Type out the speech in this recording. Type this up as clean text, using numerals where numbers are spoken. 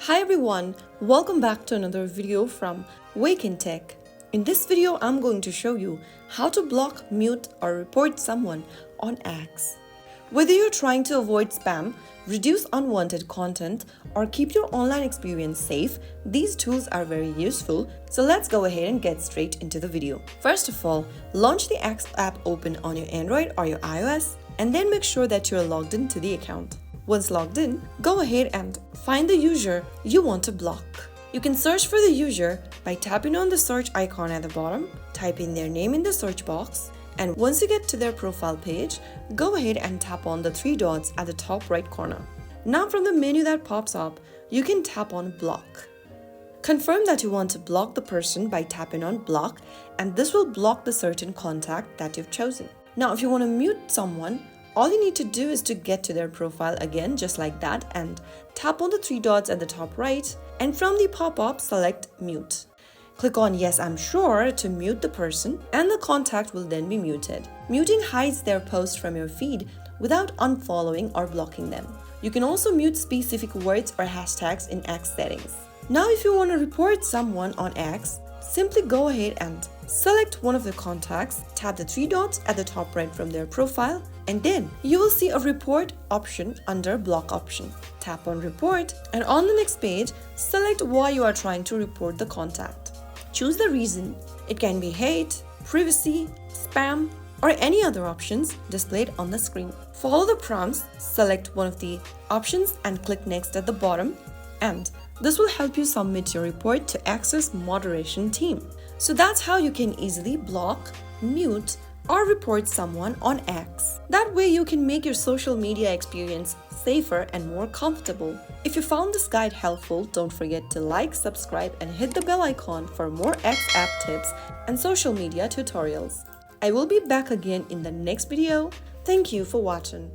Hi everyone, welcome back to another video from Wake&Tech. In this video, I'm going to show you how to block, mute or report someone on X. Whether you're trying to avoid spam, reduce unwanted content, or keep your online experience safe, these tools are very useful. So let's go ahead and get straight into the video. First of all, launch the X app open on your Android or your iOS, and then make sure that you're logged into the account. Once logged in, go ahead and find the user you want to block. You can search for the user by tapping on the search icon at the bottom, type in their name in the search box, and once you get to their profile page, go ahead and tap on the three dots at the top right corner. Now from the menu that pops up, you can tap on block. Confirm that you want to block the person by tapping on block, and this will block the certain contact that you've chosen. Now if you want to mute someone, all you need to do is to get to their profile again, just like that, and tap on the three dots at the top right, and from the pop-up, select mute. Click on yes, I'm sure to mute the person, and the contact will then be muted. Muting hides their post from your feed without unfollowing or blocking them. You can also mute specific words or hashtags in X settings. Now if you want to report someone on X, simply go ahead and select one of the contacts, tap the three dots at the top right from their profile, and then you will see a report option under block option. Tap on report, and on the next page, select why you are trying to report the contact. Choose the reason. It can be hate, privacy, spam, or any other options displayed on the screen. Follow the prompts, select one of the options and click next at the bottom, and this will help you submit your report to X's moderation team. So that's how you can easily block, mute, or report someone on X. That way you can make your social media experience safer and more comfortable. If you found this guide helpful, don't forget to like, subscribe, and hit the bell icon for more X app tips and social media tutorials. I will be back again in the next video. Thank you for watching.